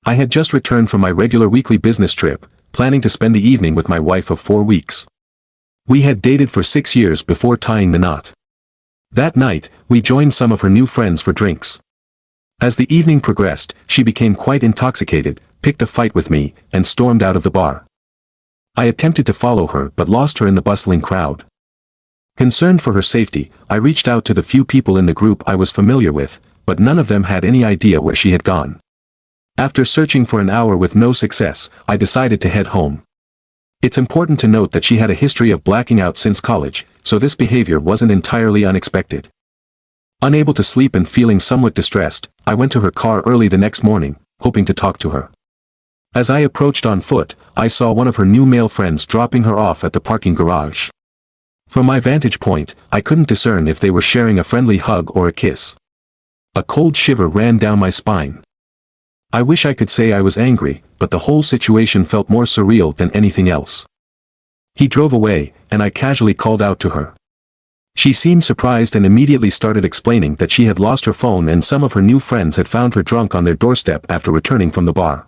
I had just returned from my regular weekly business trip, planning to spend the evening with my wife of 4 weeks. We had dated for 6 years before tying the knot. That night, we joined some of her new friends for drinks. As the evening progressed, she became quite intoxicated, picked a fight with me, and stormed out of the bar. I attempted to follow her but lost her in the bustling crowd. Concerned for her safety, I reached out to the few people in the group I was familiar with, but none of them had any idea where she had gone. After searching for an hour with no success, I decided to head home. It's important to note that she had a history of blacking out since college, so this behavior wasn't entirely unexpected. Unable to sleep and feeling somewhat distressed, I went to her car early the next morning, hoping to talk to her. As I approached on foot, I saw one of her new male friends dropping her off at the parking garage. From my vantage point, I couldn't discern if they were sharing a friendly hug or a kiss. A cold shiver ran down my spine. I wish I could say I was angry, but the whole situation felt more surreal than anything else. He drove away, and I casually called out to her. She seemed surprised and immediately started explaining that she had lost her phone and some of her new friends had found her drunk on their doorstep after returning from the bar.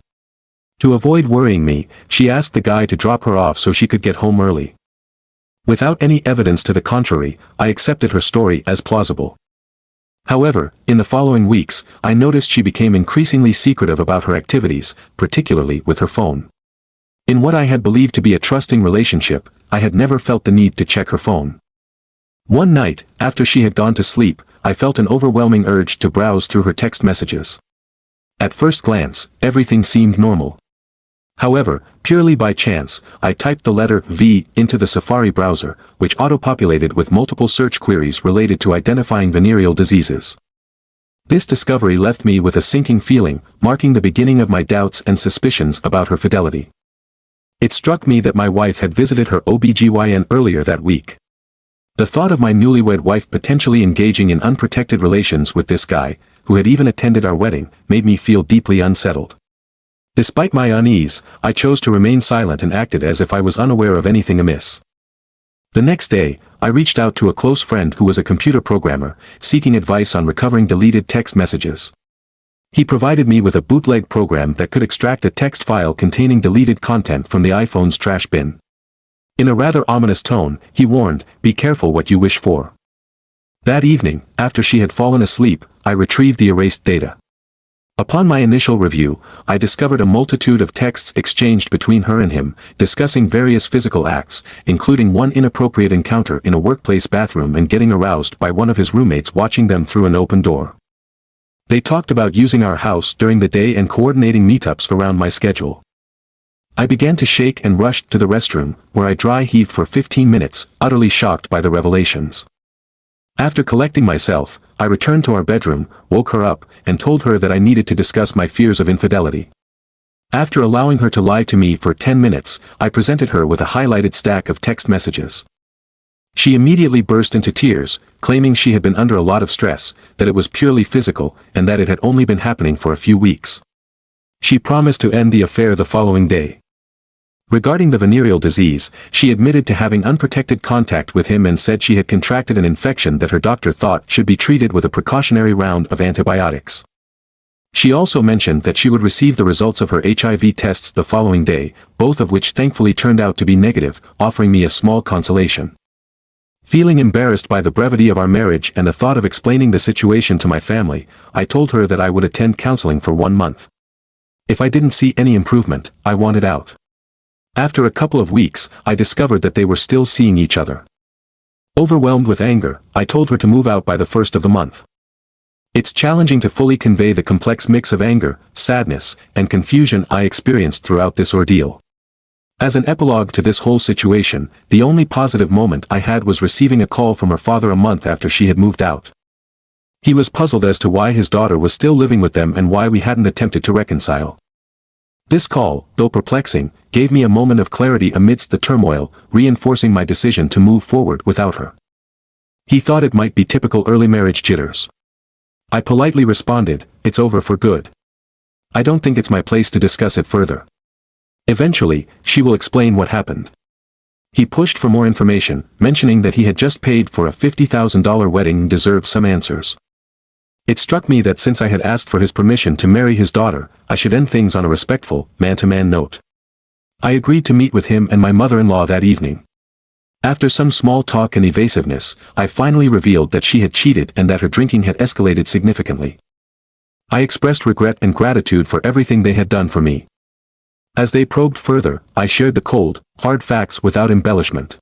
To avoid worrying me, she asked the guy to drop her off so she could get home early. Without any evidence to the contrary, I accepted her story as plausible. However, in the following weeks, I noticed she became increasingly secretive about her activities, particularly with her phone. In what I had believed to be a trusting relationship, I had never felt the need to check her phone. One night, after she had gone to sleep, I felt an overwhelming urge to browse through her text messages. At first glance, everything seemed normal. However, purely by chance, I typed the letter V into the Safari browser, which auto-populated with multiple search queries related to identifying venereal diseases. This discovery left me with a sinking feeling, marking the beginning of my doubts and suspicions about her fidelity. It struck me that my wife had visited her OBGYN earlier that week. The thought of my newlywed wife potentially engaging in unprotected relations with this guy, who had even attended our wedding, made me feel deeply unsettled. Despite my unease, I chose to remain silent and acted as if I was unaware of anything amiss. The next day, I reached out to a close friend who was a computer programmer, seeking advice on recovering deleted text messages. He provided me with a bootleg program that could extract a text file containing deleted content from the iPhone's trash bin. In a rather ominous tone, he warned, "Be careful what you wish for." That evening, after she had fallen asleep, I retrieved the erased data. Upon my initial review, I discovered a multitude of texts exchanged between her and him, discussing various physical acts, including one inappropriate encounter in a workplace bathroom and getting aroused by one of his roommates watching them through an open door. They talked about using our house during the day and coordinating meetups around my schedule. I began to shake and rushed to the restroom, where I dry heaved for 15 minutes, utterly shocked by the revelations. After collecting myself, I returned to our bedroom, woke her up, and told her that I needed to discuss my fears of infidelity. After allowing her to lie to me for 10 minutes, I presented her with a highlighted stack of text messages. She immediately burst into tears, claiming she had been under a lot of stress, that it was purely physical, and that it had only been happening for a few weeks. She promised to end the affair the following day. Regarding the venereal disease, she admitted to having unprotected contact with him and said she had contracted an infection that her doctor thought should be treated with a precautionary round of antibiotics. She also mentioned that she would receive the results of her HIV tests the following day, both of which thankfully turned out to be negative, offering me a small consolation. Feeling embarrassed by the brevity of our marriage and the thought of explaining the situation to my family, I told her that I would attend counseling for 1 month. If I didn't see any improvement, I wanted out. After a couple of weeks, I discovered that they were still seeing each other. Overwhelmed with anger, I told her to move out by the 1st of the month. It's challenging to fully convey the complex mix of anger, sadness, and confusion I experienced throughout this ordeal. As an epilogue to this whole situation, the only positive moment I had was receiving a call from her father a month after she had moved out. He was puzzled as to why his daughter was still living with them and why we hadn't attempted to reconcile. This call, though perplexing, gave me a moment of clarity amidst the turmoil, reinforcing my decision to move forward without her. He thought it might be typical early marriage jitters. I politely responded, "It's over for good. I don't think it's my place to discuss it further. Eventually, she will explain what happened." He pushed for more information, mentioning that he had just paid for a $50,000 wedding and deserved some answers. It struck me that since I had asked for his permission to marry his daughter, I should end things on a respectful, man-to-man note. I agreed to meet with him and my mother-in-law that evening. After some small talk and evasiveness, I finally revealed that she had cheated and that her drinking had escalated significantly. I expressed regret and gratitude for everything they had done for me. As they probed further, I shared the cold, hard facts without embellishment.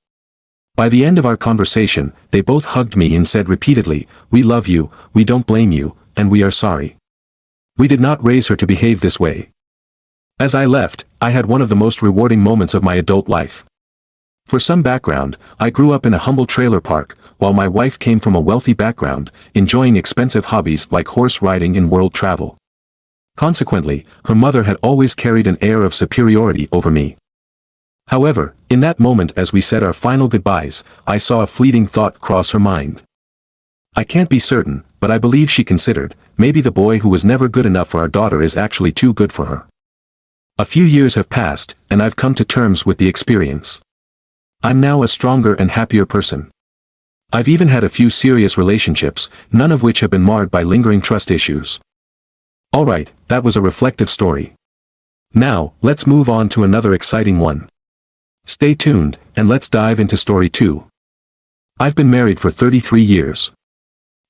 By the end of our conversation, they both hugged me and said repeatedly, "We love you, we don't blame you, and we are sorry. We did not raise her to behave this way." As I left, I had one of the most rewarding moments of my adult life. For some background, I grew up in a humble trailer park, while my wife came from a wealthy background, enjoying expensive hobbies like horse riding and world travel. Consequently, her mother had always carried an air of superiority over me. However, in that moment as we said our final goodbyes, I saw a fleeting thought cross her mind. I can't be certain, but I believe she considered, maybe the boy who was never good enough for our daughter is actually too good for her. A few years have passed, and I've come to terms with the experience. I'm now a stronger and happier person. I've even had a few serious relationships, none of which have been marred by lingering trust issues. Alright, that was a reflective story. Now, let's move on to another exciting one. Stay tuned, and let's dive into story 2. I've been married for 33 years.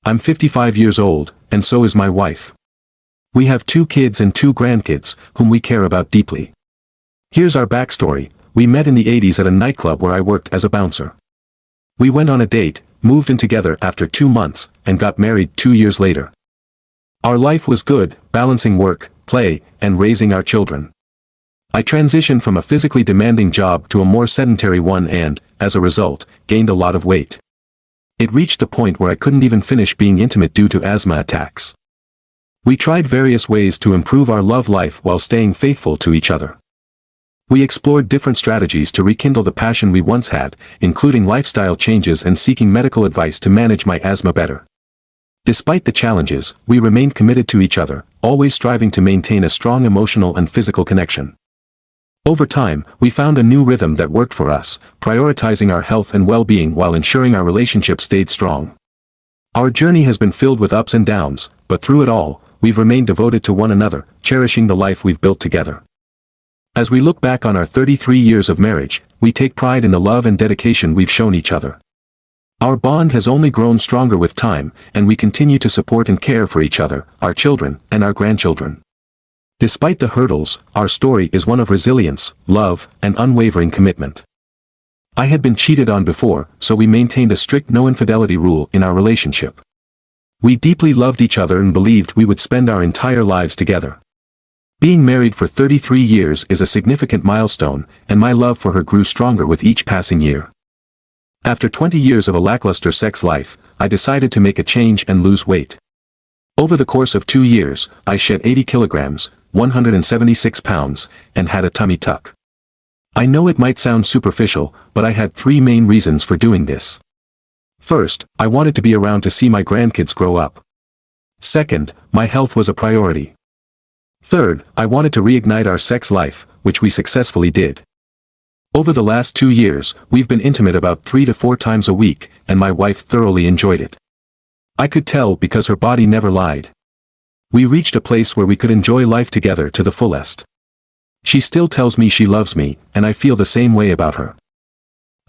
I'm 55 years old, and so is my wife. We have 2 kids and 2 grandkids, whom we care about deeply. Here's our backstory. We met in the 80s at a nightclub where I worked as a bouncer. We went on a date, moved in together after 2 months, and got married 2 years later. Our life was good, balancing work, play, and raising our children. I transitioned from a physically demanding job to a more sedentary one and, as a result, gained a lot of weight. It reached the point where I couldn't even finish being intimate due to asthma attacks. We tried various ways to improve our love life while staying faithful to each other. We explored different strategies to rekindle the passion we once had, including lifestyle changes and seeking medical advice to manage my asthma better. Despite the challenges, we remained committed to each other, always striving to maintain a strong emotional and physical connection. Over time, we found a new rhythm that worked for us, prioritizing our health and well-being while ensuring our relationship stayed strong. Our journey has been filled with ups and downs, but through it all, we've remained devoted to one another, cherishing the life we've built together. As we look back on our 33 years of marriage, we take pride in the love and dedication we've shown each other. Our bond has only grown stronger with time, and we continue to support and care for each other, our children, and our grandchildren. Despite the hurdles, our story is one of resilience, love, and unwavering commitment. I had been cheated on before, so we maintained a strict no-infidelity rule in our relationship. We deeply loved each other and believed we would spend our entire lives together. Being married for 33 years is a significant milestone, and my love for her grew stronger with each passing year. After 20 years of a lackluster sex life, I decided to make a change and lose weight. Over the course of 2 years, I shed 80 kilograms, 176 pounds, and had a tummy tuck. I know it might sound superficial, but I had 3 main reasons for doing this. First, I wanted to be around to see my grandkids grow up. Second, my health was a priority. Third, I wanted to reignite our sex life, which we successfully did. Over the last 2 years, we've been intimate about 3 to 4 times a week, and my wife thoroughly enjoyed it. I could tell because her body never lied. We reached a place where we could enjoy life together to the fullest. She still tells me she loves me, and I feel the same way about her.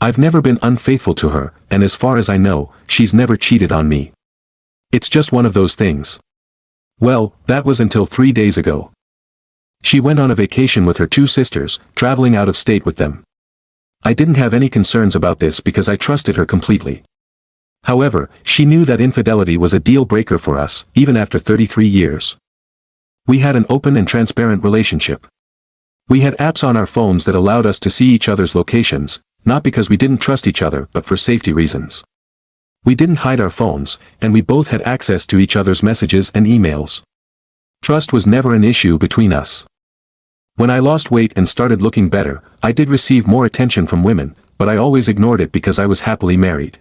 I've never been unfaithful to her, and as far as I know, she's never cheated on me. It's just one of those things. Well, that was until 3 days ago. She went on a vacation with her 2 sisters, traveling out of state with them. I didn't have any concerns about this because I trusted her completely. However, she knew that infidelity was a deal breaker for us, even after 33 years. We had an open and transparent relationship. We had apps on our phones that allowed us to see each other's locations, not because we didn't trust each other but for safety reasons. We didn't hide our phones, and we both had access to each other's messages and emails. Trust was never an issue between us. When I lost weight and started looking better, I did receive more attention from women, but I always ignored it because I was happily married.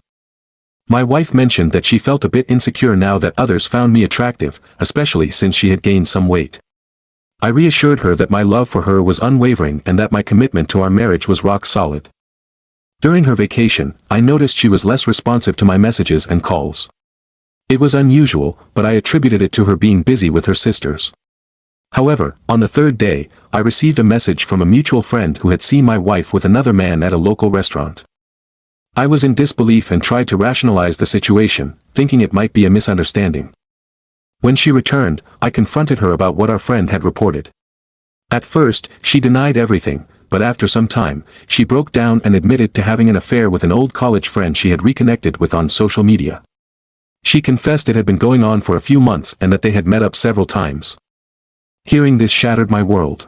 My wife mentioned that she felt a bit insecure now that others found me attractive, especially since she had gained some weight. I reassured her that my love for her was unwavering and that my commitment to our marriage was rock solid. During her vacation, I noticed she was less responsive to my messages and calls. It was unusual, but I attributed it to her being busy with her sisters. However, on the third day, I received a message from a mutual friend who had seen my wife with another man at a local restaurant. I was in disbelief and tried to rationalize the situation, thinking it might be a misunderstanding. When she returned, I confronted her about what our friend had reported. At first, she denied everything, but after some time, she broke down and admitted to having an affair with an old college friend she had reconnected with on social media. She confessed it had been going on for a few months and that they had met up several times. Hearing this shattered my world.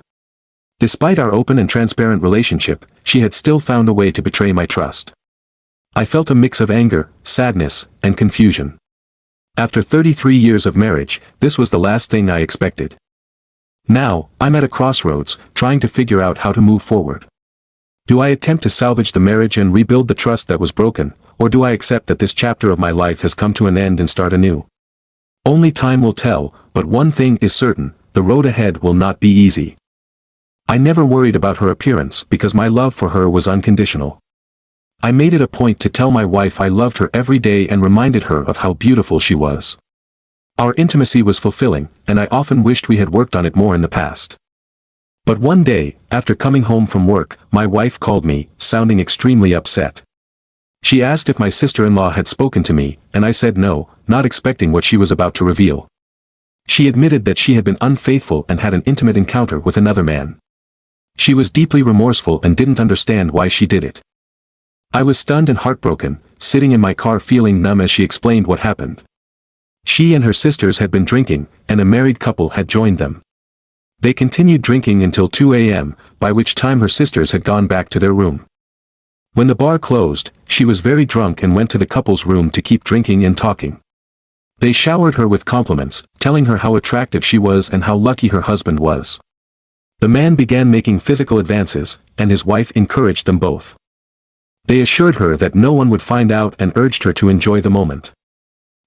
Despite our open and transparent relationship, she had still found a way to betray my trust. I felt a mix of anger, sadness, and confusion. After 33 years of marriage, this was the last thing I expected. Now, I'm at a crossroads, trying to figure out how to move forward. Do I attempt to salvage the marriage and rebuild the trust that was broken, or do I accept that this chapter of my life has come to an end and start anew? Only time will tell, but one thing is certain, the road ahead will not be easy. I never worried about her appearance because my love for her was unconditional. I made it a point to tell my wife I loved her every day and reminded her of how beautiful she was. Our intimacy was fulfilling, and I often wished we had worked on it more in the past. But one day, after coming home from work, my wife called me, sounding extremely upset. She asked if my sister-in-law had spoken to me, and I said no, not expecting what she was about to reveal. She admitted that she had been unfaithful and had an intimate encounter with another man. She was deeply remorseful and didn't understand why she did it. I was stunned and heartbroken, sitting in my car feeling numb as she explained what happened. She and her sisters had been drinking, and a married couple had joined them. They continued drinking until 2 a.m., by which time her sisters had gone back to their room. When the bar closed, she was very drunk and went to the couple's room to keep drinking and talking. They showered her with compliments, telling her how attractive she was and how lucky her husband was. The man began making physical advances, and his wife encouraged them both. They assured her that no one would find out and urged her to enjoy the moment.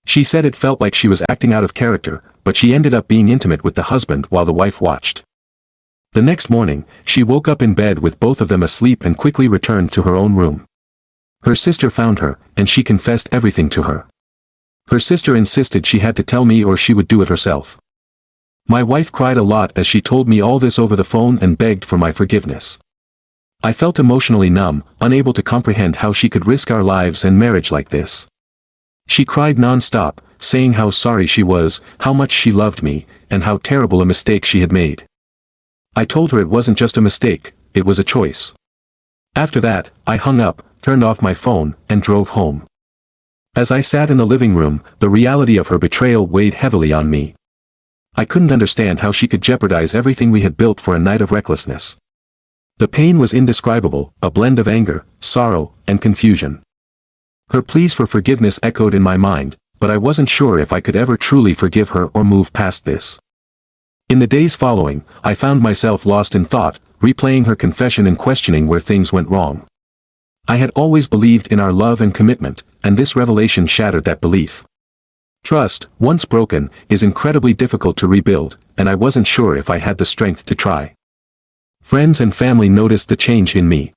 She said it felt like she was acting out of character, but she ended up being intimate with the husband while the wife watched. The next morning, she woke up in bed with both of them asleep and quickly returned to her own room. Her sister found her, and she confessed everything to her. Her sister insisted she had to tell me or she would do it herself. My wife cried a lot as she told me all this over the phone and begged for my forgiveness. I felt emotionally numb, unable to comprehend how she could risk our lives and marriage like this. She cried non-stop, saying how sorry she was, how much she loved me, and how terrible a mistake she had made. I told her it wasn't just a mistake, it was a choice. After that, I hung up, turned off my phone, and drove home. As I sat in the living room, the reality of her betrayal weighed heavily on me. I couldn't understand how she could jeopardize everything we had built for a night of recklessness. The pain was indescribable, a blend of anger, sorrow, and confusion. Her pleas for forgiveness echoed in my mind, but I wasn't sure if I could ever truly forgive her or move past this. In the days following, I found myself lost in thought, replaying her confession and questioning where things went wrong. I had always believed in our love and commitment, and this revelation shattered that belief. Trust, once broken, is incredibly difficult to rebuild, and I wasn't sure if I had the strength to try. Friends and family noticed the change in me.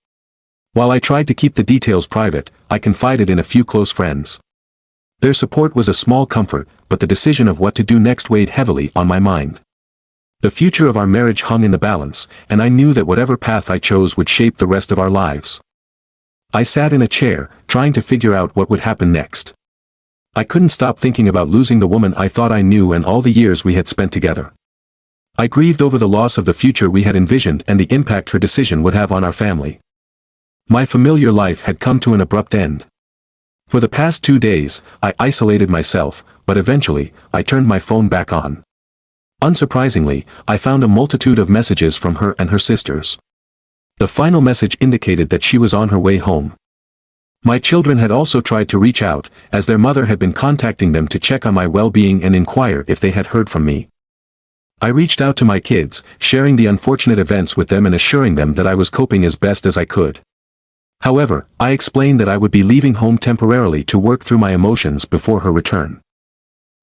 While I tried to keep the details private, I confided in a few close friends. Their support was a small comfort, but the decision of what to do next weighed heavily on my mind. The future of our marriage hung in the balance, and I knew that whatever path I chose would shape the rest of our lives. I sat in a chair, trying to figure out what would happen next. I couldn't stop thinking about losing the woman I thought I knew and all the years we had spent together. I grieved over the loss of the future we had envisioned and the impact her decision would have on our family. My familiar life had come to an abrupt end. For the past 2 days, I isolated myself, but eventually, I turned my phone back on. Unsurprisingly, I found a multitude of messages from her and her sisters. The final message indicated that she was on her way home. My children had also tried to reach out, as their mother had been contacting them to check on my well-being and inquire if they had heard from me. I reached out to my kids, sharing the unfortunate events with them and assuring them that I was coping as best as I could. However, I explained that I would be leaving home temporarily to work through my emotions before her return.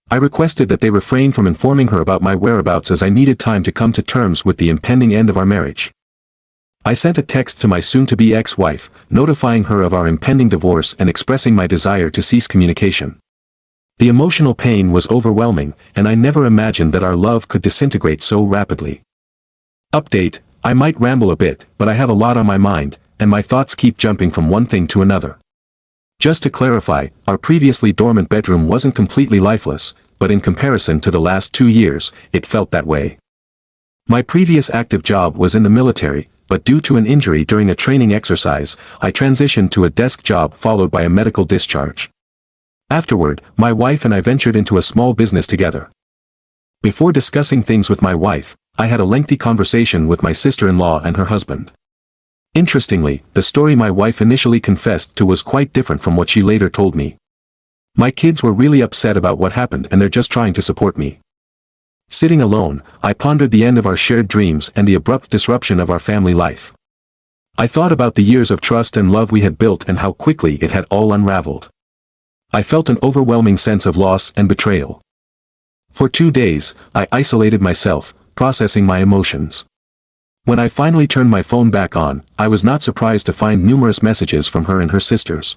I requested that they refrain from informing her about my whereabouts as I needed time to come to terms with the impending end of our marriage. I sent a text to my soon-to-be ex-wife, notifying her of our impending divorce and expressing my desire to cease communication. The emotional pain was overwhelming, and I never imagined that our love could disintegrate so rapidly. Update: I might ramble a bit, but I have a lot on my mind, and my thoughts keep jumping from one thing to another. Just to clarify, our previously dormant bedroom wasn't completely lifeless, but in comparison to the last 2 years, it felt that way. My previous active job was in the military, but due to an injury during a training exercise, I transitioned to a desk job followed by a medical discharge. Afterward, my wife and I ventured into a small business together. Before discussing things with my wife, I had a lengthy conversation with my sister-in-law and her husband. Interestingly, the story my wife initially confessed to was quite different from what she later told me. My kids were really upset about what happened and they're just trying to support me. Sitting alone, I pondered the end of our shared dreams and the abrupt disruption of our family life. I thought about the years of trust and love we had built and how quickly it had all unraveled. I felt an overwhelming sense of loss and betrayal. For 2 days, I isolated myself, processing my emotions. When I finally turned my phone back on, I was not surprised to find numerous messages from her and her sisters.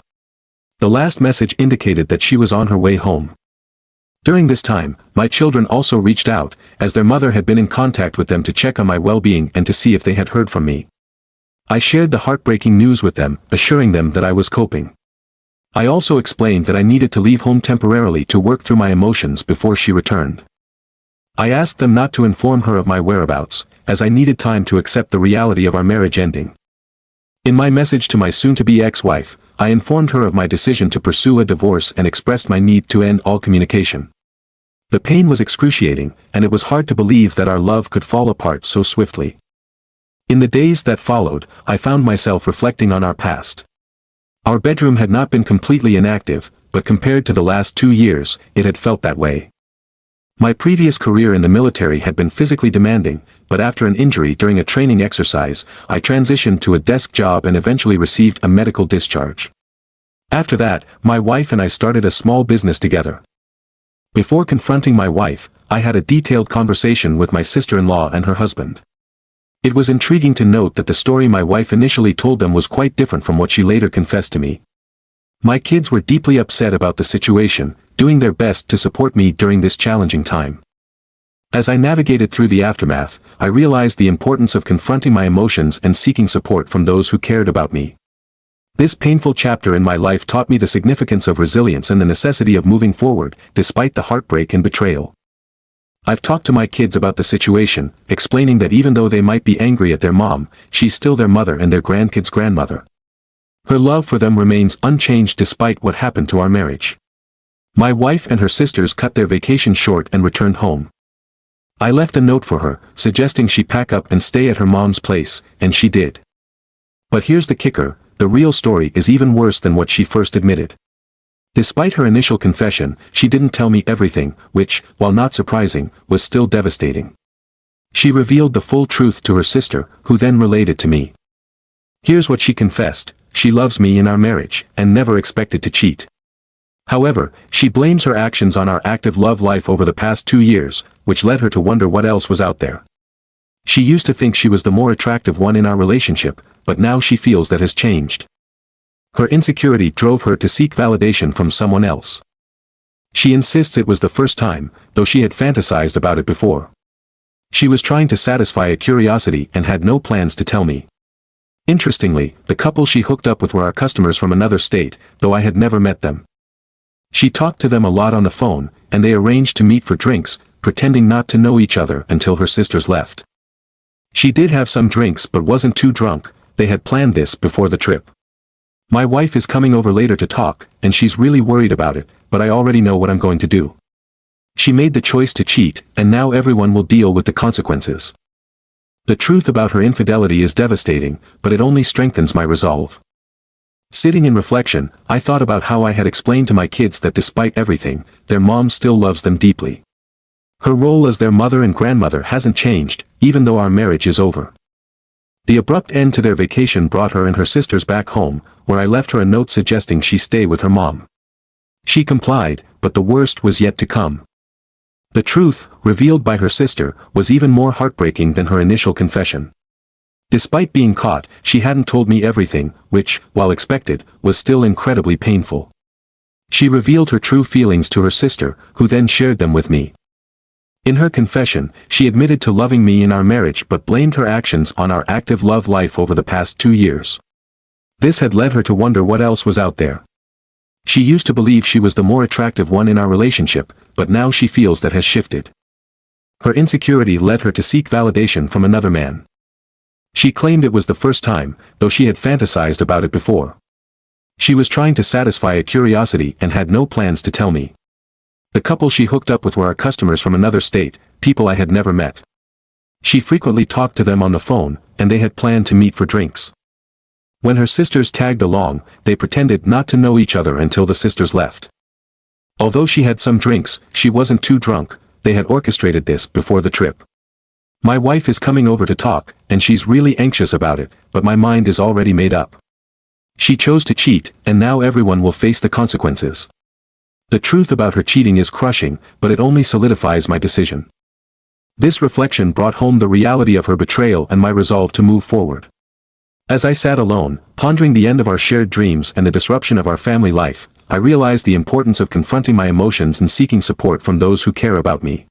The last message indicated that she was on her way home. During this time, my children also reached out, as their mother had been in contact with them to check on my well-being and to see if they had heard from me. I shared the heartbreaking news with them, assuring them that I was coping. I also explained that I needed to leave home temporarily to work through my emotions before she returned. I asked them not to inform her of my whereabouts, as I needed time to accept the reality of our marriage ending. In my message to my soon-to-be ex-wife, I informed her of my decision to pursue a divorce and expressed my need to end all communication. The pain was excruciating, and it was hard to believe that our love could fall apart so swiftly. In the days that followed, I found myself reflecting on our past. Our bedroom had not been completely inactive, but compared to the last 2 years, it had felt that way. My previous career in the military had been physically demanding, but after an injury during a training exercise, I transitioned to a desk job and eventually received a medical discharge. After that, my wife and I started a small business together. Before confronting my wife, I had a detailed conversation with my sister-in-law and her husband. It was intriguing to note that the story my wife initially told them was quite different from what she later confessed to me. My kids were deeply upset about the situation, doing their best to support me during this challenging time. As I navigated through the aftermath, I realized the importance of confronting my emotions and seeking support from those who cared about me. This painful chapter in my life taught me the significance of resilience and the necessity of moving forward, despite the heartbreak and betrayal. I've talked to my kids about the situation, explaining that even though they might be angry at their mom, she's still their mother and their grandkids' grandmother. Her love for them remains unchanged despite what happened to our marriage. My wife and her sisters cut their vacation short and returned home. I left a note for her, suggesting she pack up and stay at her mom's place, and she did. But here's the kicker, the real story is even worse than what she first admitted. Despite her initial confession, she didn't tell me everything, which, while not surprising, was still devastating. She revealed the full truth to her sister, who then related to me. Here's what she confessed: she loves me in our marriage, and never expected to cheat. However, she blames her actions on our active love life over the past 2 years, which led her to wonder what else was out there. She used to think she was the more attractive one in our relationship, but now she feels that has changed. Her insecurity drove her to seek validation from someone else. She insists it was the first time, though she had fantasized about it before. She was trying to satisfy a curiosity and had no plans to tell me. Interestingly, the couple she hooked up with were our customers from another state, though I had never met them. She talked to them a lot on the phone, and they arranged to meet for drinks, pretending not to know each other until her sisters left. She did have some drinks but wasn't too drunk. They had planned this before the trip. My wife is coming over later to talk, and she's really worried about it, but I already know what I'm going to do. She made the choice to cheat, and now everyone will deal with the consequences. The truth about her infidelity is devastating, but it only strengthens my resolve. Sitting in reflection, I thought about how I had explained to my kids that despite everything, their mom still loves them deeply. Her role as their mother and grandmother hasn't changed, even though our marriage is over. The abrupt end to their vacation brought her and her sisters back home, where I left her a note suggesting she stay with her mom. She complied, but the worst was yet to come. The truth, revealed by her sister, was even more heartbreaking than her initial confession. Despite being caught, she hadn't told me everything, which, while expected, was still incredibly painful. She revealed her true feelings to her sister, who then shared them with me. In her confession, she admitted to loving me in our marriage but blamed her actions on our active love life over the past 2 years. This had led her to wonder what else was out there. She used to believe she was the more attractive one in our relationship, but now she feels that has shifted. Her insecurity led her to seek validation from another man. She claimed it was the first time, though she had fantasized about it before. She was trying to satisfy a curiosity and had no plans to tell me. The couple she hooked up with were our customers from another state, people I had never met. She frequently talked to them on the phone, and they had planned to meet for drinks. When her sisters tagged along, they pretended not to know each other until the sisters left. Although she had some drinks, she wasn't too drunk. They had orchestrated this before the trip. My wife is coming over to talk, and she's really anxious about it, but my mind is already made up. She chose to cheat, and now everyone will face the consequences. The truth about her cheating is crushing, but it only solidifies my decision. This reflection brought home the reality of her betrayal and my resolve to move forward. As I sat alone, pondering the end of our shared dreams and the disruption of our family life, I realized the importance of confronting my emotions and seeking support from those who care about me.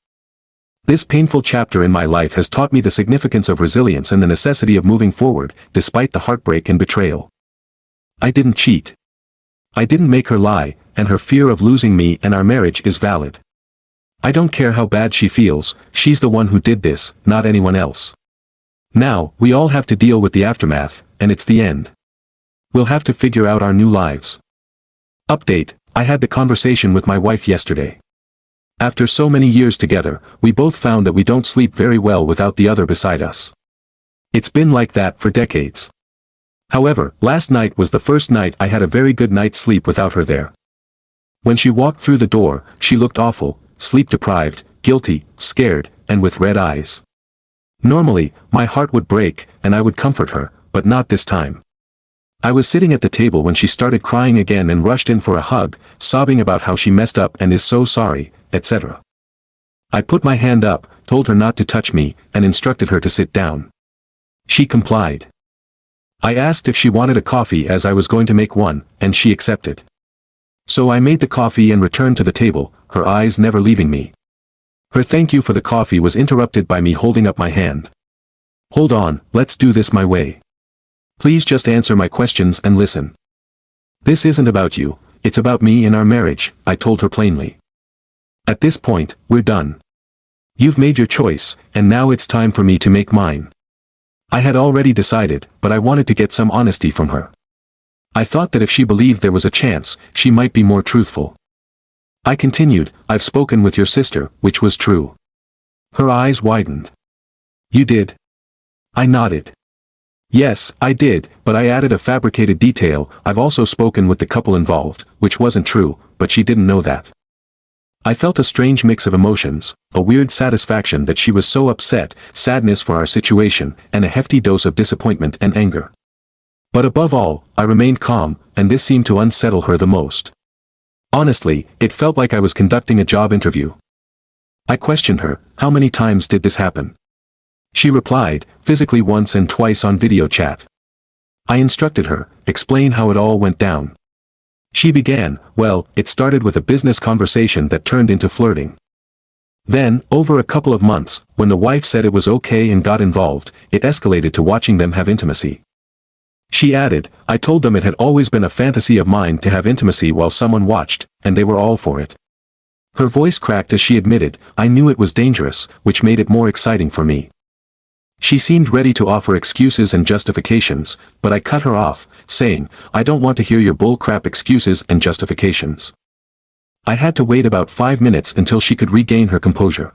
This painful chapter in my life has taught me the significance of resilience and the necessity of moving forward, despite the heartbreak and betrayal. I didn't cheat. I didn't make her lie, and her fear of losing me and our marriage is valid. I don't care how bad she feels, she's the one who did this, not anyone else. Now, we all have to deal with the aftermath, and it's the end. We'll have to figure out our new lives. Update: I had the conversation with my wife yesterday. After so many years together, we both found that we don't sleep very well without the other beside us. It's been like that for decades. However, last night was the first night I had a very good night's sleep without her there. When she walked through the door, she looked awful, sleep-deprived, guilty, scared, and with red eyes. Normally, my heart would break, and I would comfort her, but not this time. I was sitting at the table when she started crying again and rushed in for a hug, sobbing about how she messed up and is so sorry, etc. I put my hand up, told her not to touch me, and instructed her to sit down. She complied. I asked if she wanted a coffee as I was going to make one, and she accepted. So I made the coffee and returned to the table, her eyes never leaving me. Her thank you for the coffee was interrupted by me holding up my hand. Hold on, let's do this my way. Please just answer my questions and listen. This isn't about you, it's about me and our marriage, I told her plainly. At this point, we're done. You've made your choice, and now it's time for me to make mine. I had already decided, but I wanted to get some honesty from her. I thought that if she believed there was a chance, she might be more truthful. I continued, I've spoken with your sister, which was true. Her eyes widened. You did? I nodded. Yes, I did, but I added a fabricated detail, I've also spoken with the couple involved, which wasn't true, but she didn't know that. I felt a strange mix of emotions, a weird satisfaction that she was so upset, sadness for our situation, and a hefty dose of disappointment and anger. But above all, I remained calm, and this seemed to unsettle her the most. Honestly, it felt like I was conducting a job interview. I questioned her, how many times did this happen? She replied, physically once and twice on video chat. I instructed her, explain how it all went down. She began, well, it started with a business conversation that turned into flirting. Then, over a couple of months, when the wife said it was okay and got involved, it escalated to watching them have intimacy. She added, I told them it had always been a fantasy of mine to have intimacy while someone watched, and they were all for it. Her voice cracked as she admitted, I knew it was dangerous, which made it more exciting for me. She seemed ready to offer excuses and justifications, but I cut her off, saying, I don't want to hear your bull-crap excuses and justifications. I had to wait about 5 minutes until she could regain her composure.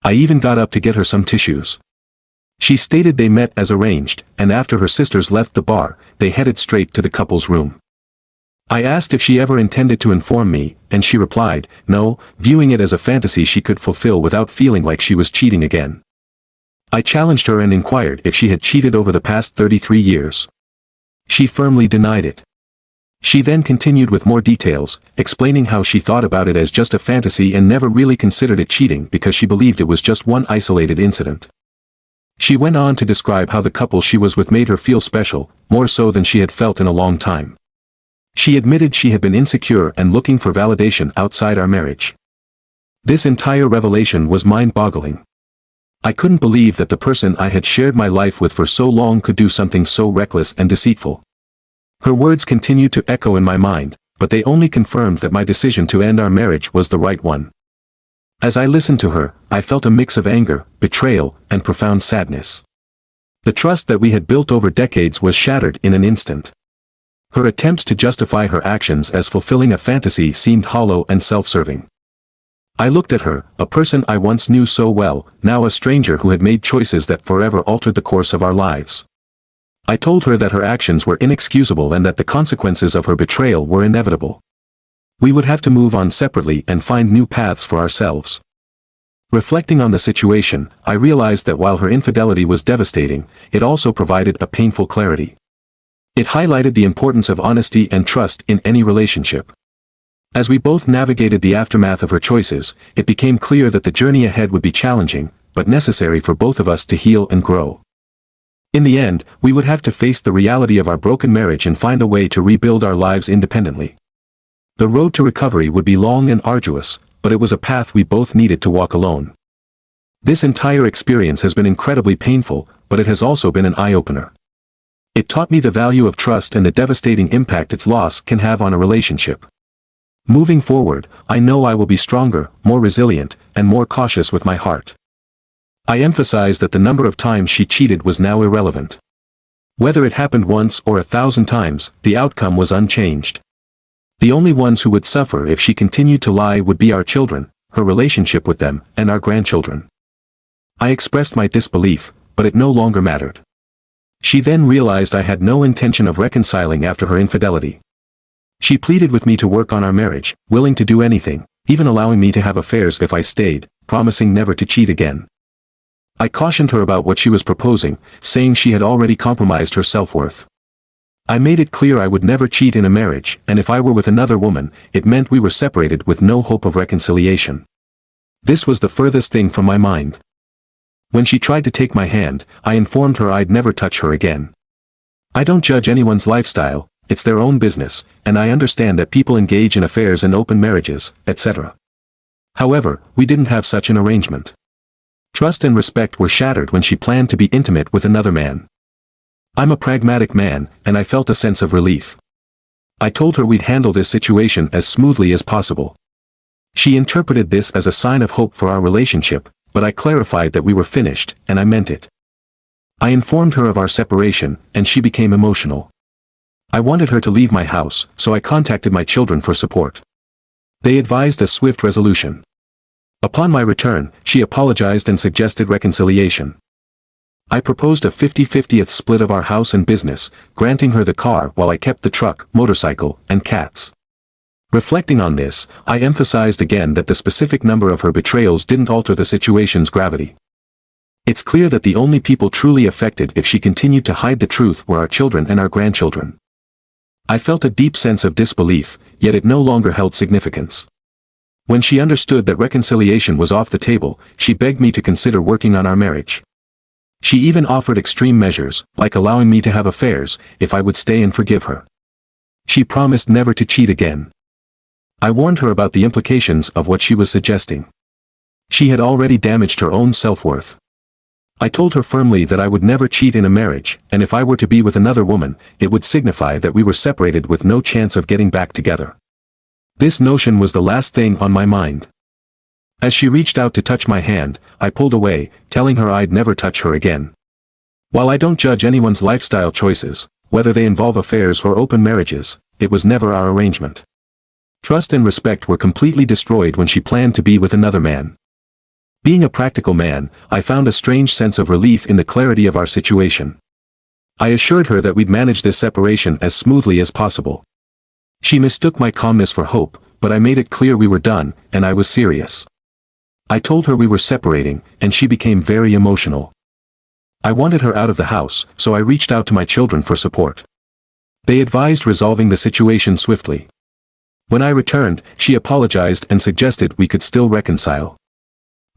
I even got up to get her some tissues. She stated they met as arranged, and after her sisters left the bar, they headed straight to the couple's room. I asked if she ever intended to inform me, and she replied, no, viewing it as a fantasy she could fulfill without feeling like she was cheating again. I challenged her and inquired if she had cheated over the past 33 years. She firmly denied it. She then continued with more details, explaining how she thought about it as just a fantasy and never really considered it cheating because she believed it was just one isolated incident. She went on to describe how the couple she was with made her feel special, more so than she had felt in a long time. She admitted she had been insecure and looking for validation outside our marriage. This entire revelation was mind-boggling. I couldn't believe that the person I had shared my life with for so long could do something so reckless and deceitful. Her words continued to echo in my mind, but they only confirmed that my decision to end our marriage was the right one. As I listened to her, I felt a mix of anger, betrayal, and profound sadness. The trust that we had built over decades was shattered in an instant. Her attempts to justify her actions as fulfilling a fantasy seemed hollow and self-serving. I looked at her, a person I once knew so well, now a stranger who had made choices that forever altered the course of our lives. I told her that her actions were inexcusable and that the consequences of her betrayal were inevitable. We would have to move on separately and find new paths for ourselves. Reflecting on the situation, I realized that while her infidelity was devastating, it also provided a painful clarity. It highlighted the importance of honesty and trust in any relationship. As we both navigated the aftermath of her choices, it became clear that the journey ahead would be challenging, but necessary for both of us to heal and grow. In the end, we would have to face the reality of our broken marriage and find a way to rebuild our lives independently. The road to recovery would be long and arduous, but it was a path we both needed to walk alone. This entire experience has been incredibly painful, but it has also been an eye-opener. It taught me the value of trust and the devastating impact its loss can have on a relationship. Moving forward, I know I will be stronger, more resilient, and more cautious with my heart. I emphasize that the number of times she cheated was now irrelevant. Whether it happened once or 1,000 times, the outcome was unchanged. The only ones who would suffer if she continued to lie would be our children, her relationship with them, and our grandchildren. I expressed my disbelief, but it no longer mattered. She then realized I had no intention of reconciling after her infidelity. She pleaded with me to work on our marriage, willing to do anything, even allowing me to have affairs if I stayed, promising never to cheat again. I cautioned her about what she was proposing, saying she had already compromised her self-worth. I made it clear I would never cheat in a marriage, and if I were with another woman, it meant we were separated with no hope of reconciliation. This was the furthest thing from my mind. When she tried to take my hand, I informed her I'd never touch her again. I don't judge anyone's lifestyle, it's their own business, and I understand that people engage in affairs and open marriages, etc. However, we didn't have such an arrangement. Trust and respect were shattered when she planned to be intimate with another man. I'm a pragmatic man, and I felt a sense of relief. I told her we'd handle this situation as smoothly as possible. She interpreted this as a sign of hope for our relationship, but I clarified that we were finished, and I meant it. I informed her of our separation, and she became emotional. I wanted her to leave my house, so I contacted my children for support. They advised a swift resolution. Upon my return, she apologized and suggested reconciliation. I proposed a 50-50th split of our house and business, granting her the car while I kept the truck, motorcycle, and cats. Reflecting on this, I emphasized again that the specific number of her betrayals didn't alter the situation's gravity. It's clear that the only people truly affected if she continued to hide the truth were our children and our grandchildren. I felt a deep sense of disbelief, yet it no longer held significance. When she understood that reconciliation was off the table, she begged me to consider working on our marriage. She even offered extreme measures, like allowing me to have affairs, if I would stay and forgive her. She promised never to cheat again. I warned her about the implications of what she was suggesting. She had already damaged her own self-worth. I told her firmly that I would never cheat in a marriage, and if I were to be with another woman, it would signify that we were separated with no chance of getting back together. This notion was the last thing on my mind. As she reached out to touch my hand, I pulled away, telling her I'd never touch her again. While I don't judge anyone's lifestyle choices, whether they involve affairs or open marriages, it was never our arrangement. Trust and respect were completely destroyed when she planned to be with another man. Being a practical man, I found a strange sense of relief in the clarity of our situation. I assured her that we'd manage this separation as smoothly as possible. She mistook my calmness for hope, but I made it clear we were done, and I was serious. I told her we were separating, and she became very emotional. I wanted her out of the house, so I reached out to my children for support. They advised resolving the situation swiftly. When I returned, she apologized and suggested we could still reconcile.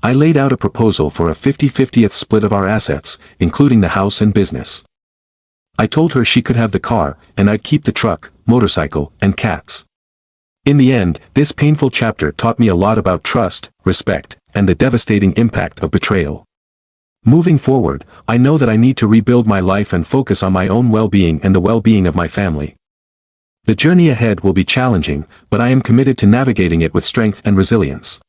I laid out a proposal for a 50-50th split of our assets, including the house and business. I told her she could have the car, and I'd keep the truck, motorcycle, and cats. In the end, this painful chapter taught me a lot about trust, respect, and the devastating impact of betrayal. Moving forward, I know that I need to rebuild my life and focus on my own well-being and the well-being of my family. The journey ahead will be challenging, but I am committed to navigating it with strength and resilience.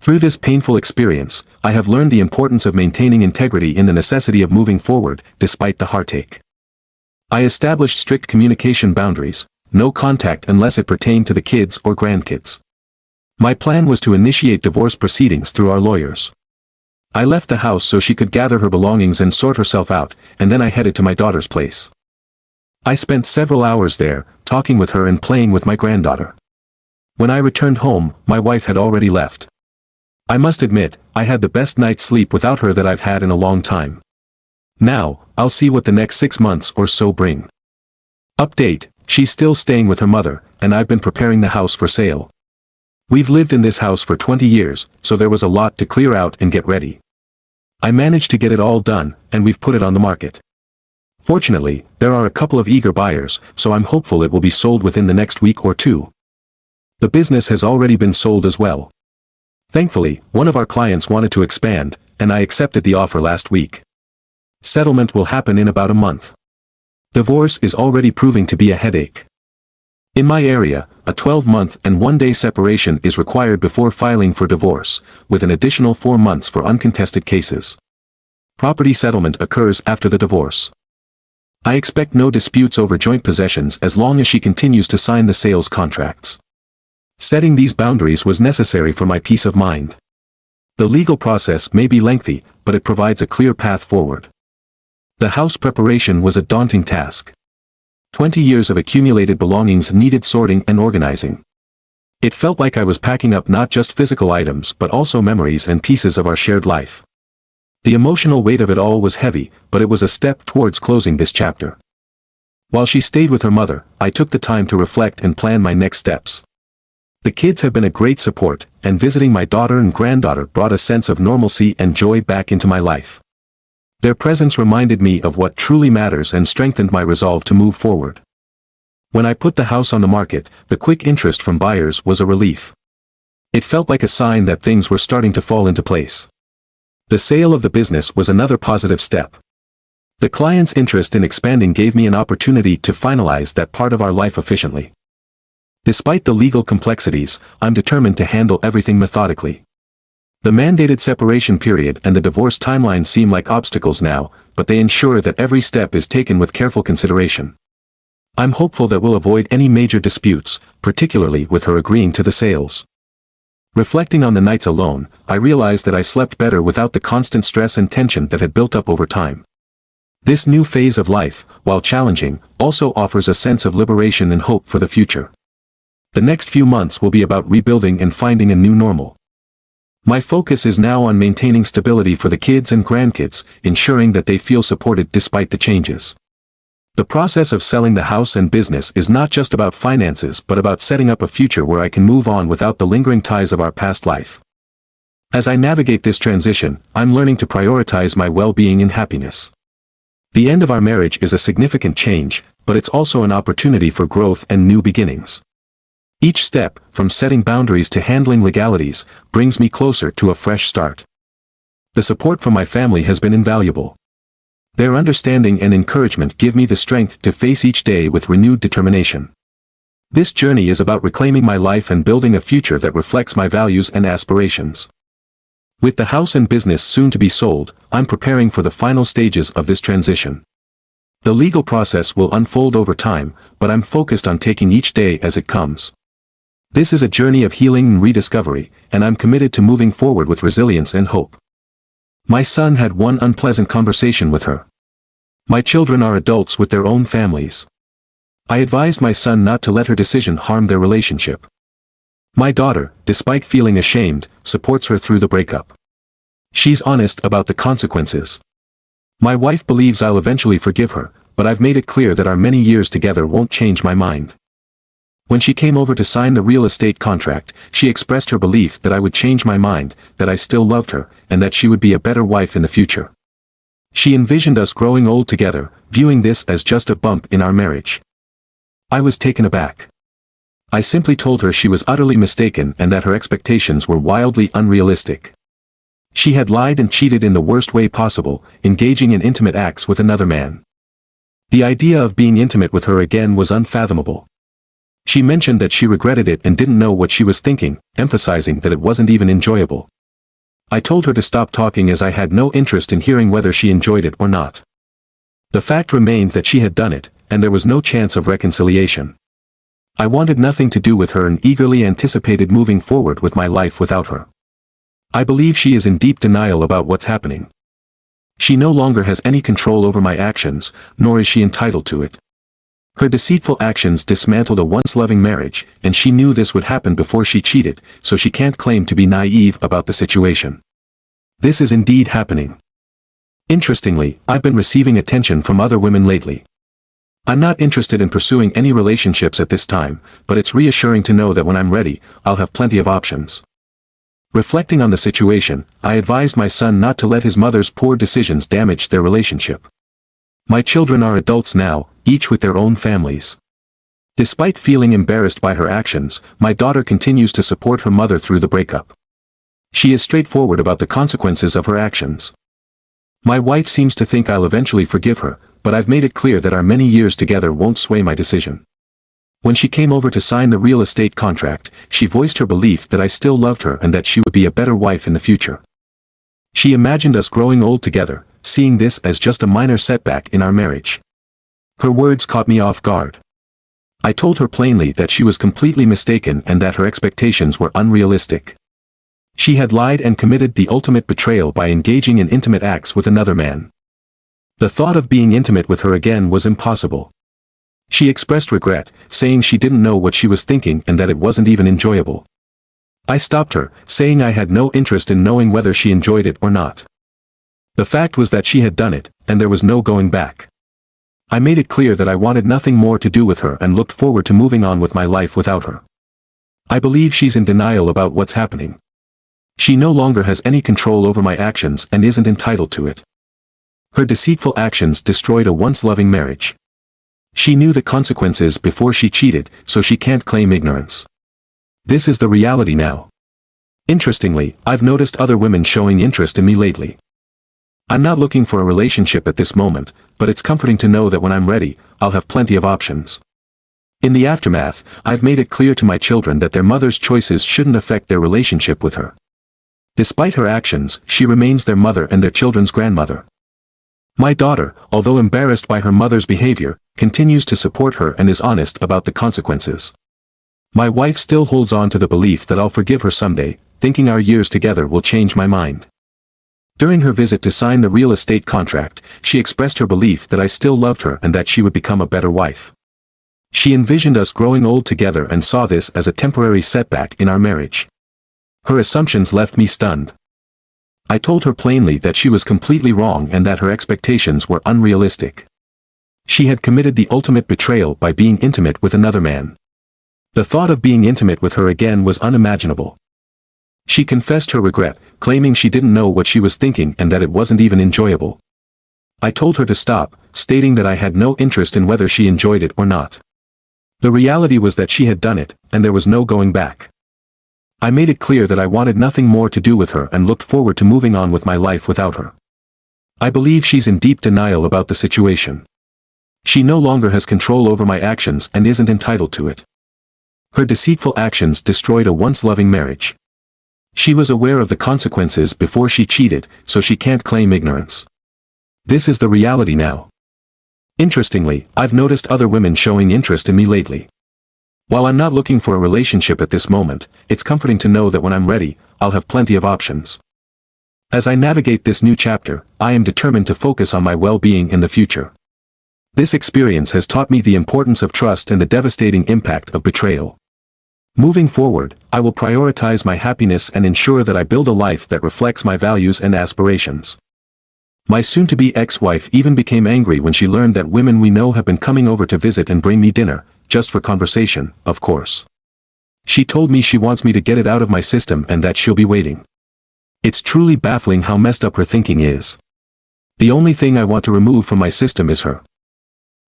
Through this painful experience, I have learned the importance of maintaining integrity in the necessity of moving forward, despite the heartache. I established strict communication boundaries, no contact unless it pertained to the kids or grandkids. My plan was to initiate divorce proceedings through our lawyers. I left the house so she could gather her belongings and sort herself out, and then I headed to my daughter's place. I spent several hours there, talking with her and playing with my granddaughter. When I returned home, my wife had already left. I must admit, I had the best night's sleep without her that I've had in a long time. Now, I'll see what the next 6 months or so bring. Update: she's still staying with her mother, and I've been preparing the house for sale. We've lived in this house for 20 years, so there was a lot to clear out and get ready. I managed to get it all done, and we've put it on the market. Fortunately, there are a couple of eager buyers, so I'm hopeful it will be sold within the next week or two. The business has already been sold as well. Thankfully, one of our clients wanted to expand, and I accepted the offer last week. Settlement will happen in about a month. Divorce is already proving to be a headache. In my area, a 12-month and 1-day separation is required before filing for divorce, with an additional 4 months for uncontested cases. Property settlement occurs after the divorce. I expect no disputes over joint possessions as long as she continues to sign the sales contracts. Setting these boundaries was necessary for my peace of mind. The legal process may be lengthy, but it provides a clear path forward. The house preparation was a daunting task. 20 years of accumulated belongings needed sorting and organizing. It felt like I was packing up not just physical items but also memories and pieces of our shared life. The emotional weight of it all was heavy, but it was a step towards closing this chapter. While she stayed with her mother, I took the time to reflect and plan my next steps. The kids have been a great support, and visiting my daughter and granddaughter brought a sense of normalcy and joy back into my life. Their presence reminded me of what truly matters and strengthened my resolve to move forward. When I put the house on the market, the quick interest from buyers was a relief. It felt like a sign that things were starting to fall into place. The sale of the business was another positive step. The client's interest in expanding gave me an opportunity to finalize that part of our life efficiently. Despite the legal complexities, I'm determined to handle everything methodically. The mandated separation period and the divorce timeline seem like obstacles now, but they ensure that every step is taken with careful consideration. I'm hopeful that we'll avoid any major disputes, particularly with her agreeing to the sales. Reflecting on the nights alone, I realized that I slept better without the constant stress and tension that had built up over time. This new phase of life, while challenging, also offers a sense of liberation and hope for the future. The next few months will be about rebuilding and finding a new normal. My focus is now on maintaining stability for the kids and grandkids, ensuring that they feel supported despite the changes. The process of selling the house and business is not just about finances but about setting up a future where I can move on without the lingering ties of our past life. As I navigate this transition, I'm learning to prioritize my well-being and happiness. The end of our marriage is a significant change, but it's also an opportunity for growth and new beginnings. Each step, from setting boundaries to handling legalities, brings me closer to a fresh start. The support from my family has been invaluable. Their understanding and encouragement give me the strength to face each day with renewed determination. This journey is about reclaiming my life and building a future that reflects my values and aspirations. With the house and business soon to be sold, I'm preparing for the final stages of this transition. The legal process will unfold over time, but I'm focused on taking each day as it comes. This is a journey of healing and rediscovery, and I'm committed to moving forward with resilience and hope. My son had one unpleasant conversation with her. My children are adults with their own families. I advised my son not to let her decision harm their relationship. My daughter, despite feeling ashamed, supports her through the breakup. She's honest about the consequences. My wife believes I'll eventually forgive her, but I've made it clear that our many years together won't change my mind. When she came over to sign the real estate contract, she expressed her belief that I would change my mind, that I still loved her, and that she would be a better wife in the future. She envisioned us growing old together, viewing this as just a bump in our marriage. I was taken aback. I simply told her she was utterly mistaken and that her expectations were wildly unrealistic. She had lied and cheated in the worst way possible, engaging in intimate acts with another man. The idea of being intimate with her again was unfathomable. She mentioned that she regretted it and didn't know what she was thinking, emphasizing that it wasn't even enjoyable. I told her to stop talking as I had no interest in hearing whether she enjoyed it or not. The fact remained that she had done it, and there was no chance of reconciliation. I wanted nothing to do with her and eagerly anticipated moving forward with my life without her. I believe she is in deep denial about what's happening. She no longer has any control over my actions, nor is she entitled to it. Her deceitful actions dismantled a once loving marriage, and she knew this would happen before she cheated, so she can't claim to be naive about the situation. This is indeed happening. Interestingly, I've been receiving attention from other women lately. I'm not interested in pursuing any relationships at this time, but it's reassuring to know that when I'm ready, I'll have plenty of options. Reflecting on the situation, I advised my son not to let his mother's poor decisions damage their relationship. My children are adults now, each with their own families. Despite feeling embarrassed by her actions, my daughter continues to support her mother through the breakup. She is straightforward about the consequences of her actions. My wife seems to think I'll eventually forgive her, but I've made it clear that our many years together won't sway my decision. When she came over to sign the real estate contract, she voiced her belief that I still loved her and that she would be a better wife in the future. She imagined us growing old together, seeing this as just a minor setback in our marriage. Her words caught me off guard. I told her plainly that she was completely mistaken and that her expectations were unrealistic. She had lied and committed the ultimate betrayal by engaging in intimate acts with another man. The thought of being intimate with her again was impossible. She expressed regret, saying she didn't know what she was thinking and that it wasn't even enjoyable. I stopped her, saying I had no interest in knowing whether she enjoyed it or not. The fact was that she had done it, and there was no going back. I made it clear that I wanted nothing more to do with her and looked forward to moving on with my life without her. I believe she's in denial about what's happening. She no longer has any control over my actions and isn't entitled to it. Her deceitful actions destroyed a once loving marriage. She knew the consequences before she cheated, so she can't claim ignorance. This is the reality now. Interestingly, I've noticed other women showing interest in me lately. I'm not looking for a relationship at this moment, but it's comforting to know that when I'm ready, I'll have plenty of options. In the aftermath, I've made it clear to my children that their mother's choices shouldn't affect their relationship with her. Despite her actions, she remains their mother and their children's grandmother. My daughter, although embarrassed by her mother's behavior, continues to support her and is honest about the consequences. My wife still holds on to the belief that I'll forgive her someday, thinking our years together will change my mind. During her visit to sign the real estate contract, she expressed her belief that I still loved her and that she would become a better wife. She envisioned us growing old together and saw this as a temporary setback in our marriage. Her assumptions left me stunned. I told her plainly that she was completely wrong and that her expectations were unrealistic. She had committed the ultimate betrayal by being intimate with another man. The thought of being intimate with her again was unimaginable. She confessed her regret, claiming she didn't know what she was thinking and that it wasn't even enjoyable. I told her to stop, stating that I had no interest in whether she enjoyed it or not. The reality was that she had done it, and there was no going back. I made it clear that I wanted nothing more to do with her and looked forward to moving on with my life without her. I believe she's in deep denial about the situation. She no longer has control over my actions and isn't entitled to it. Her deceitful actions destroyed a once loving marriage. She was aware of the consequences before she cheated, so she can't claim ignorance. This is the reality now. Interestingly, I've noticed other women showing interest in me lately. While I'm not looking for a relationship at this moment, it's comforting to know that when I'm ready, I'll have plenty of options. As I navigate this new chapter, I am determined to focus on my well-being in the future. This experience has taught me the importance of trust and the devastating impact of betrayal. Moving forward, I will prioritize my happiness and ensure that I build a life that reflects my values and aspirations. My soon-to-be ex-wife even became angry when she learned that women we know have been coming over to visit and bring me dinner, just for conversation, of course. She told me she wants me to get it out of my system and that she'll be waiting. It's truly baffling how messed up her thinking is. The only thing I want to remove from my system is her.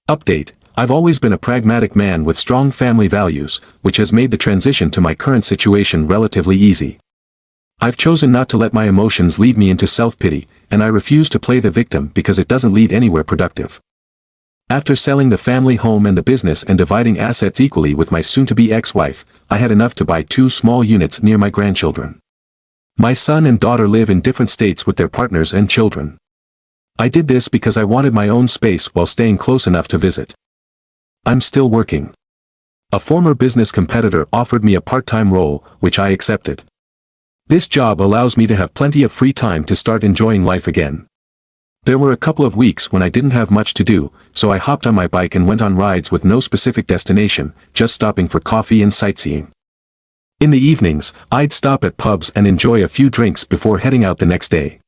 Update: I've always been a pragmatic man with strong family values, which has made the transition to my current situation relatively easy. I've chosen not to let my emotions lead me into self-pity, and I refuse to play the victim because it doesn't lead anywhere productive. After selling the family home and the business and dividing assets equally with my soon-to-be ex-wife, I had enough to buy 2 small units near my grandchildren. My son and daughter live in different states with their partners and children. I did this because I wanted my own space while staying close enough to visit. I'm still working. A former business competitor offered me a part-time role, which I accepted. This job allows me to have plenty of free time to start enjoying life again. There were a couple of weeks when I didn't have much to do, so I hopped on my bike and went on rides with no specific destination, just stopping for coffee and sightseeing. In the evenings, I'd stop at pubs and enjoy a few drinks before heading out the next day.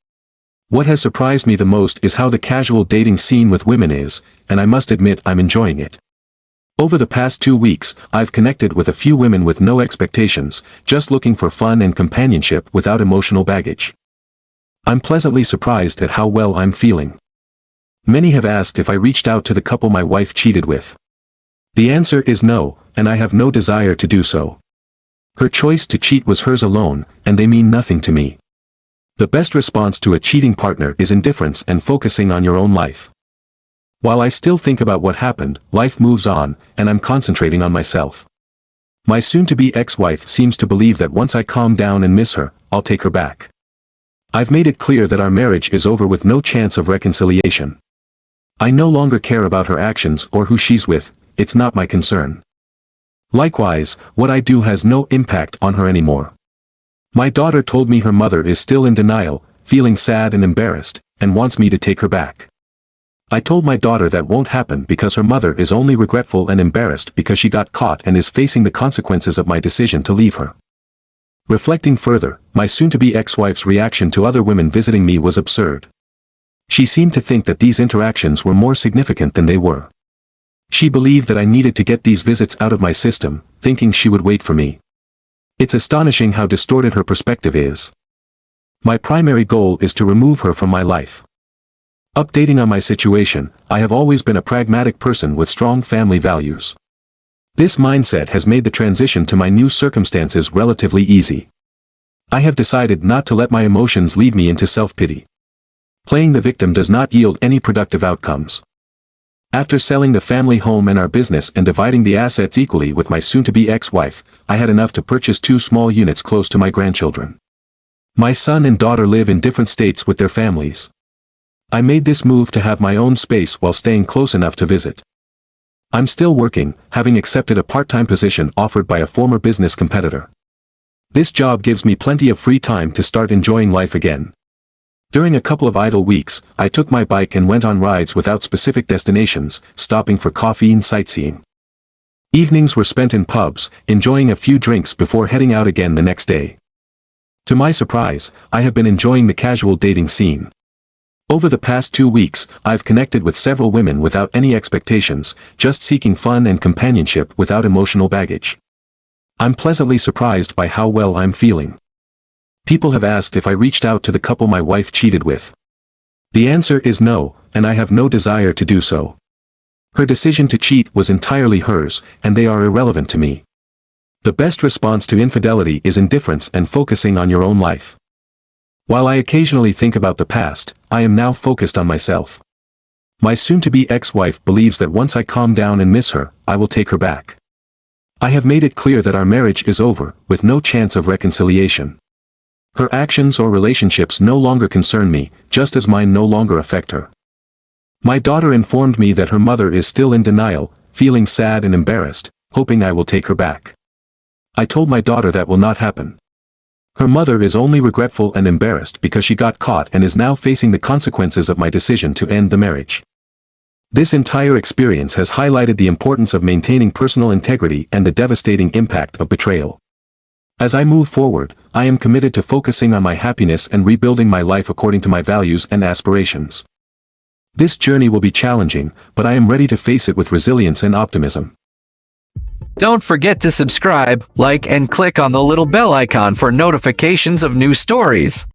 What has surprised me the most is how the casual dating scene with women is, and I must admit I'm enjoying it. Over the past 2 weeks, I've connected with a few women with no expectations, just looking for fun and companionship without emotional baggage. I'm pleasantly surprised at how well I'm feeling. Many have asked if I reached out to the couple my wife cheated with. The answer is no, and I have no desire to do so. Her choice to cheat was hers alone, and they mean nothing to me. The best response to a cheating partner is indifference and focusing on your own life. While I still think about what happened, life moves on, and I'm concentrating on myself. My soon-to-be ex-wife seems to believe that once I calm down and miss her, I'll take her back. I've made it clear that our marriage is over with no chance of reconciliation. I no longer care about her actions or who she's with, it's not my concern. Likewise, what I do has no impact on her anymore. My daughter told me her mother is still in denial, feeling sad and embarrassed, and wants me to take her back. I told my daughter that won't happen because her mother is only regretful and embarrassed because she got caught and is facing the consequences of my decision to leave her. Reflecting further, my soon-to-be ex-wife's reaction to other women visiting me was absurd. She seemed to think that these interactions were more significant than they were. She believed that I needed to get these visits out of my system, thinking she would wait for me. It's astonishing how distorted her perspective is. My primary goal is to remove her from my life. Updating on my situation, I have always been a pragmatic person with strong family values. This mindset has made the transition to my new circumstances relatively easy. I have decided not to let my emotions lead me into self-pity. Playing the victim does not yield any productive outcomes. After selling the family home and our business and dividing the assets equally with my soon-to-be ex-wife, I had enough to purchase 2 small units close to my grandchildren. My son and daughter live in different states with their families. I made this move to have my own space while staying close enough to visit. I'm still working, having accepted a part-time position offered by a former business competitor. This job gives me plenty of free time to start enjoying life again. During a couple of idle weeks, I took my bike and went on rides without specific destinations, stopping for coffee and sightseeing. Evenings were spent in pubs, enjoying a few drinks before heading out again the next day. To my surprise, I have been enjoying the casual dating scene. Over the past 2 weeks, I've connected with several women without any expectations, just seeking fun and companionship without emotional baggage. I'm pleasantly surprised by how well I'm feeling. People have asked if I reached out to the couple my wife cheated with. The answer is no, and I have no desire to do so. Her decision to cheat was entirely hers, and they are irrelevant to me. The best response to infidelity is indifference and focusing on your own life. While I occasionally think about the past, I am now focused on myself. My soon-to-be ex-wife believes that once I calm down and miss her, I will take her back. I have made it clear that our marriage is over, with no chance of reconciliation. Her actions or relationships no longer concern me, just as mine no longer affect her. My daughter informed me that her mother is still in denial, feeling sad and embarrassed, hoping I will take her back. I told my daughter that will not happen. Her mother is only regretful and embarrassed because she got caught and is now facing the consequences of my decision to end the marriage. This entire experience has highlighted the importance of maintaining personal integrity and the devastating impact of betrayal. As I move forward, I am committed to focusing on my happiness and rebuilding my life according to my values and aspirations. This journey will be challenging, but I am ready to face it with resilience and optimism. Don't forget to subscribe, like, and click on the little bell icon for notifications of new stories.